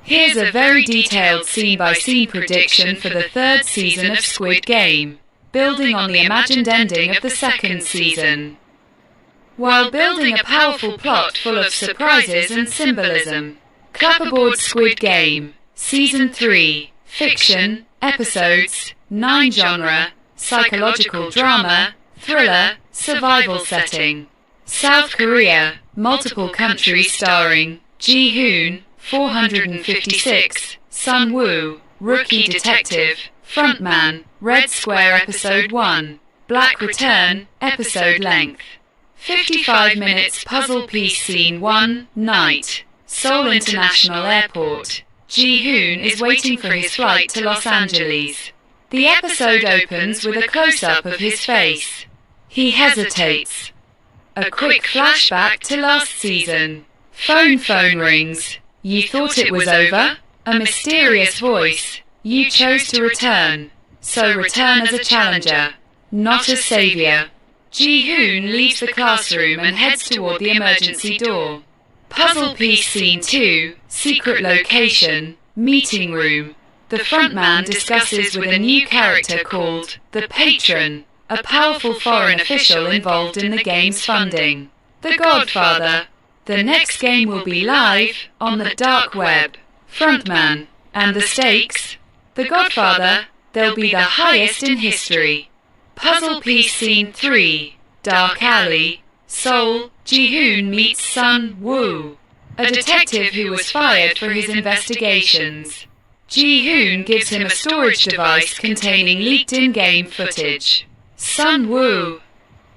Here's a very detailed scene-by-scene prediction for the third season of Squid Game, building on the imagined ending of the second season, while building a powerful plot full of surprises and symbolism. Clapperboard Squid Game, Season 3, Fiction, Episodes, 9 Genre, Psychological Drama, Thriller, Survival Setting. South Korea, multiple countries starring Gi-hun, 456, Sun-woo, Rookie Detective, Front Man, Red Square Episode 1, Black Return, Episode Length. 55 minutes puzzle piece scene 1, Night. Seoul International Airport. Gi-hun is waiting for his flight to Los Angeles. The episode opens with a close-up of his face. He hesitates. A quick flashback to last season. Phone rings. You thought it was over? A mysterious voice. You chose to return. So return as a challenger, not a savior. Gi-hun leaves the classroom and heads toward the emergency door. Puzzle piece scene 2, Secret Location, Meeting Room. The frontman discusses with a new character called the Patron, a powerful foreign official involved in the game's funding. The Godfather. The next game will be live on the dark web. Frontman. And the stakes? The Godfather, they'll be the highest in history. Puzzle piece scene 3, Dark Alley, Seoul. Gi-hun meets Sun-woo, a detective who was fired for his investigations. Gi-hun gives him a storage device containing leaked in-game footage. Sun-woo.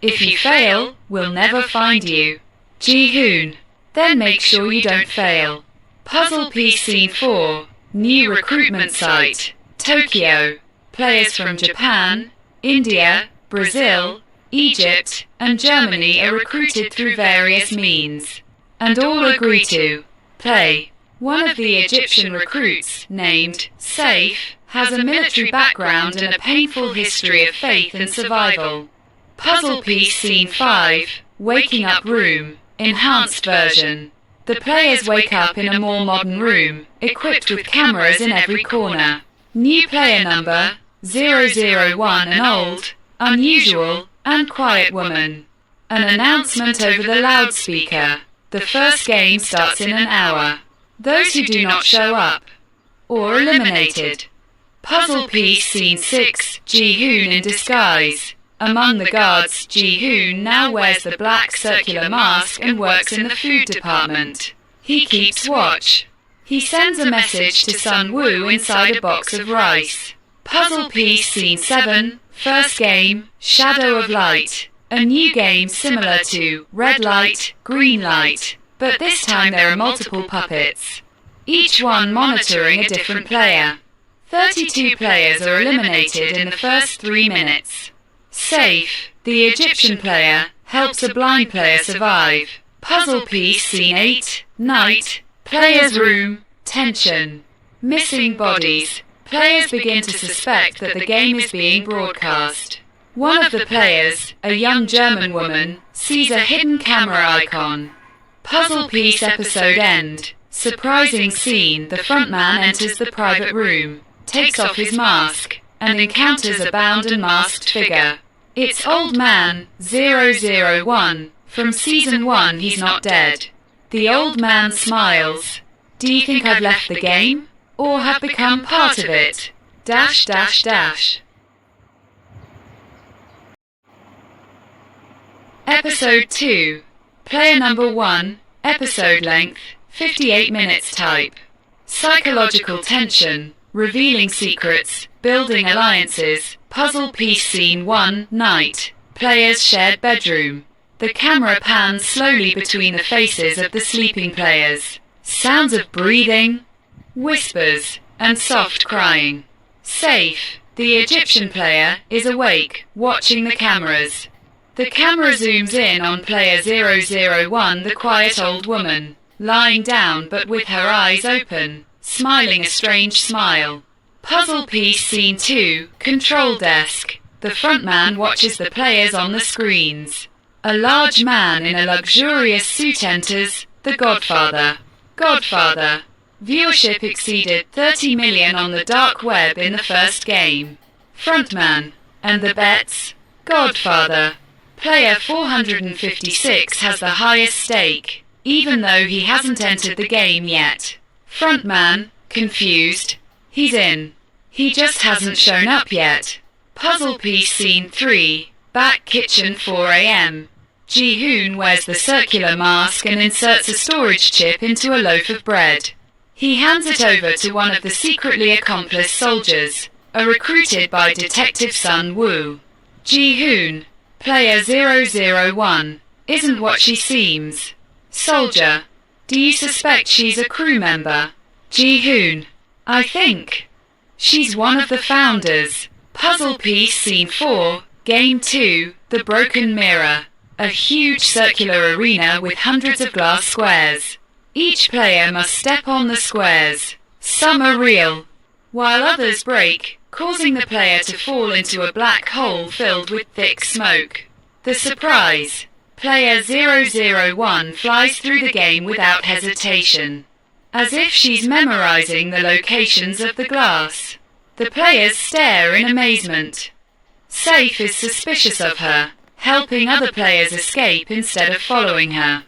If you fail, we'll never find you. Gi-hun. Then make sure you don't fail. Puzzle piece scene 4, New recruitment site, Tokyo. Players from Japan, India, Brazil, Egypt, and Germany are recruited through various means, and all agree to play. One of the Egyptian recruits, named Saif, has a military background and a painful history of faith and survival. Puzzle piece scene 5, Waking Up Room, enhanced version. The players wake up in a more modern room, equipped with cameras in every corner. New player number, 001, an old, unusual, and quiet woman. An announcement over the loudspeaker. The first game starts in an hour. Those who do not show up, or eliminated. Puzzle piece scene 6, Gi-hun in disguise. Among the guards, Gi-hun now wears the black circular mask and works in the food department. He keeps watch. He sends a message to Sun-woo inside a box of rice. Puzzle piece scene 7, first game, Shadow of Light. A new game similar to Red Light, Green Light, but this time there are multiple puppets, each one monitoring a different player. 32 players are eliminated in the first 3 minutes. Saif, the Egyptian player, helps a blind player survive. Puzzle piece scene 8, Night. Player's room, tension. Missing bodies. Players begin to suspect that the game is being broadcast. One of the players, a young German woman, sees a hidden camera icon. Puzzle piece episode end. Surprising scene, the frontman enters the private room, takes off his mask, and encounters a bound and masked figure. It's Old Man, 001, from season 1. He's not dead. The old man smiles. Do you think I've left the game? Or have become part of it? Dash dash dash. Episode 2. Player number 1, episode length, 58 minutes type. Psychological tension, revealing secrets, building alliances. Puzzle piece scene 1, Night. Players' shared bedroom. The camera pans slowly between the faces of the sleeping players. Sounds of breathing, whispers, and soft crying. Saif, the Egyptian player, is awake, watching the cameras. The camera zooms in on player 001, the quiet old woman, lying down but with her eyes open, smiling a strange smile. Puzzle piece scene 2, Control Desk. The frontman watches the players on the screens. A large man in a luxurious suit enters, the Godfather. Godfather. Viewership exceeded 30 million on the dark web in the first game. Front Man and the bets. Godfather. Player 456 has the highest stake, even though he hasn't entered the game yet. Front Man, confused. He's in. He just hasn't shown up yet. Puzzle piece scene 3, back kitchen 4 a.m. Gi-hun wears the circular mask and inserts a storage chip into a loaf of bread. He hands it over to one of the secretly accomplice soldiers, recruited by Detective Sun Woo. Gi-hun, player 001, isn't what she seems. Soldier, do you suspect she's a crew member? Gi-hun, I think she's one of the founders. Puzzle piece scene 4, game 2, the broken mirror. A huge circular arena with hundreds of glass squares. Each player must step on the squares. Some are real, while others break, causing the player to fall into a black hole filled with thick smoke. The surprise. Player 001 flies through the game without hesitation, as if she's memorizing the locations of the glass. The players stare in amazement. Safe is suspicious of her, helping other players escape instead of following her.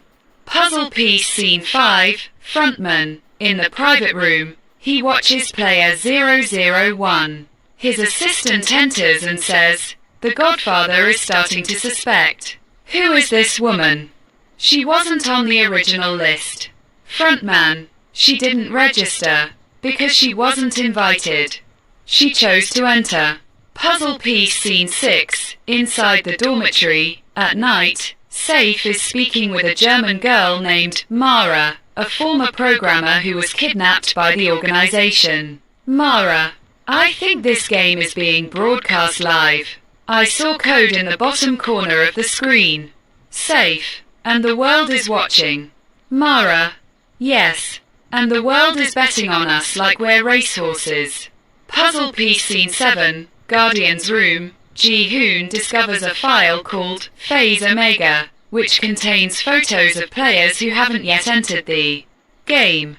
Puzzle piece scene 5, Frontman. In the private room, he watches player 001. His assistant enters and says, "The Godfather is starting to suspect. Who is this woman? She wasn't on the original list." Frontman, she didn't register, because she wasn't invited. She chose to enter. Puzzle piece scene 6, inside the dormitory, at night, Safe is speaking with a German girl named Mara, a former programmer who was kidnapped by the organization. Mara, I think this game is being broadcast live. I saw code in the bottom corner of the screen. Safe, and the world is watching. Mara, yes, and the world is betting on us like we're racehorses. Puzzle piece scene 7, Guardian's room. Gi-hun discovers a file called Phase Omega, which contains photos of players who haven't yet entered the game,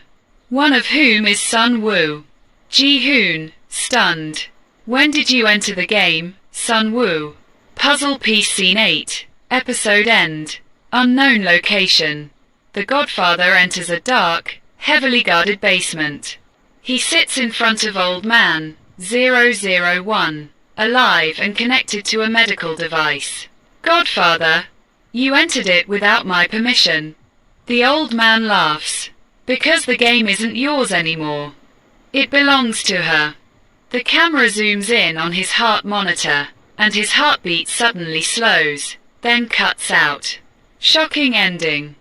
one of whom is Sun Woo. Gi-hun, stunned. When did you enter the game, Sun Woo? Puzzle piece scene 8, episode end. Unknown location. The Godfather enters a dark, heavily guarded basement. He sits in front of old man 001, alive and connected to a medical device. Godfather, you entered it without my permission. The old man laughs. Because the game isn't yours anymore. It belongs to her. The camera zooms in on his heart monitor, and his heartbeat suddenly slows, then cuts out. Shocking ending.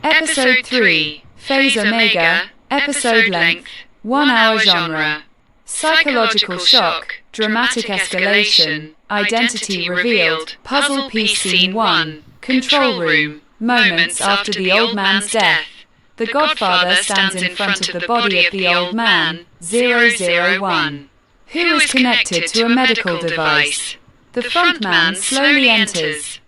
Episode 3, Phase Omega, episode length, 1 hour genre. Psychological shock, dramatic escalation, identity revealed, puzzle piece scene 1, control room. Moments after the old man's death, the Godfather stands in front of the body of the old man, 001, who is connected to a medical device. The frontman slowly enters.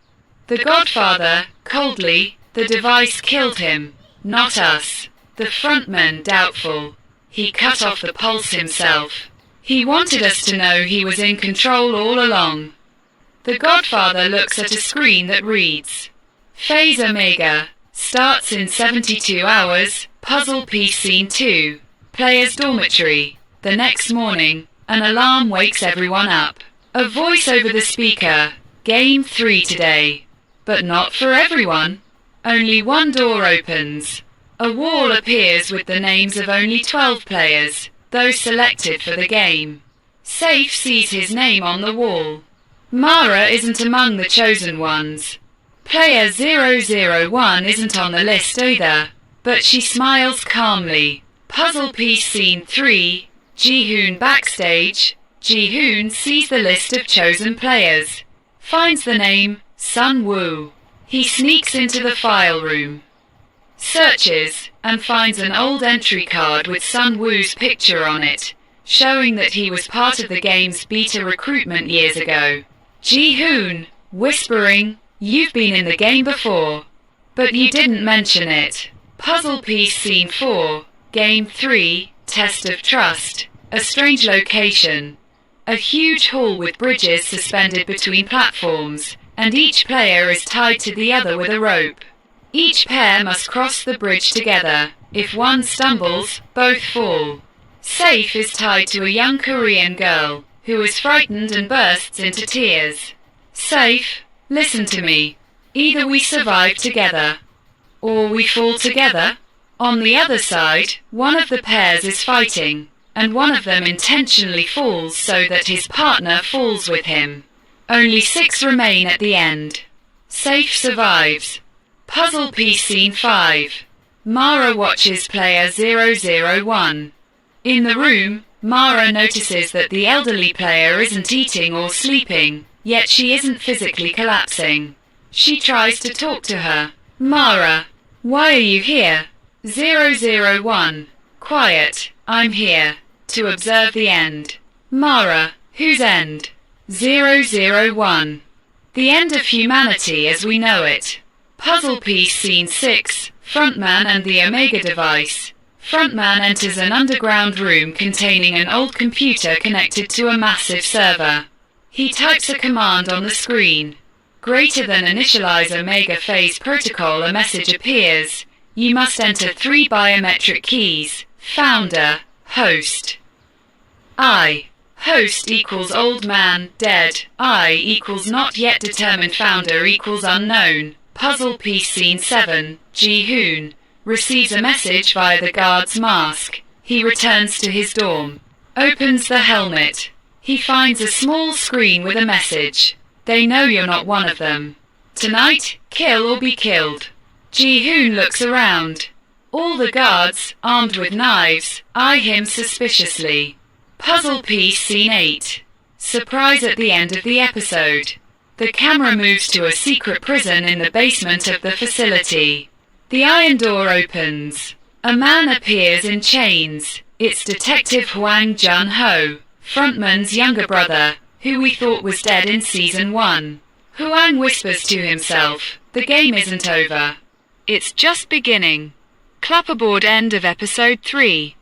The Godfather, coldly, the device killed him, not us. The frontman, doubtful. He cut off the pulse himself. He wanted us to know he was in control all along. The Godfather looks at a screen that reads, Phase Omega, starts in 72 hours, puzzle piece scene 2, player's dormitory. The next morning, an alarm wakes everyone up. A voice over the speaker, Game 3 today. But not for everyone. Only one door opens. A wall appears with the names of only 12 players, those selected for the game. Safe sees his name on the wall. Mara isn't among the chosen ones. Player 001 isn't on the list either, but she smiles calmly. Puzzle piece scene 3, Gi-hun backstage. Gi-hun sees the list of chosen players, finds the name Sun Woo. He sneaks into the file room, searches, and finds an old entry card with Sun Woo's picture on it, showing that he was part of the game's beta recruitment years ago. Gi-hun, whispering, You've been in the game before, but you didn't mention it. Puzzle piece scene 4, game 3, test of trust. A strange location. A huge hall with bridges suspended between platforms, and each player is tied to the other with a rope. Each pair must cross the bridge together. If one stumbles, both fall. Safe is tied to a young Korean girl, who is frightened and bursts into tears. Safe, listen to me. Either we survive together, or we fall together. On the other side, one of the pairs is fighting, and one of them intentionally falls so that his partner falls with him. Only 6 remain at the end. Safe survives. Puzzle piece scene 5. Mara watches player 001. In the room, Mara notices that the elderly player isn't eating or sleeping, yet she isn't physically collapsing. She tries to talk to her. Mara, why are you here? 001. Quiet, I'm here. To observe the end. Mara, whose end? 001. The end of humanity as we know it. Puzzle piece scene 6, Front Man and the Omega device. Front Man enters an underground room containing an old computer connected to a massive server. He types a command on the screen. Greater than initialize Omega phase protocol. A message appears. You must enter 3 biometric keys. Founder, host. I. Host equals old man, dead. I equals not yet determined. Founder equals unknown. Puzzle piece scene 7, Gi-hun receives a message via the guard's mask. He returns to his dorm. Opens the helmet. He finds a small screen with a message. They know you're not one of them. Tonight, kill or be killed. Gi-hun looks around. All the guards, armed with knives, eye him suspiciously. Puzzle piece scene 8. Surprise at the end of the episode. The camera moves to a secret prison in the basement of the facility. The iron door opens. A man appears in chains. It's Detective Hwang Jun-ho, Frontman's younger brother, who we thought was dead in season 1. Hwang whispers to himself, the game isn't over. It's just beginning. Clapperboard end of episode 3.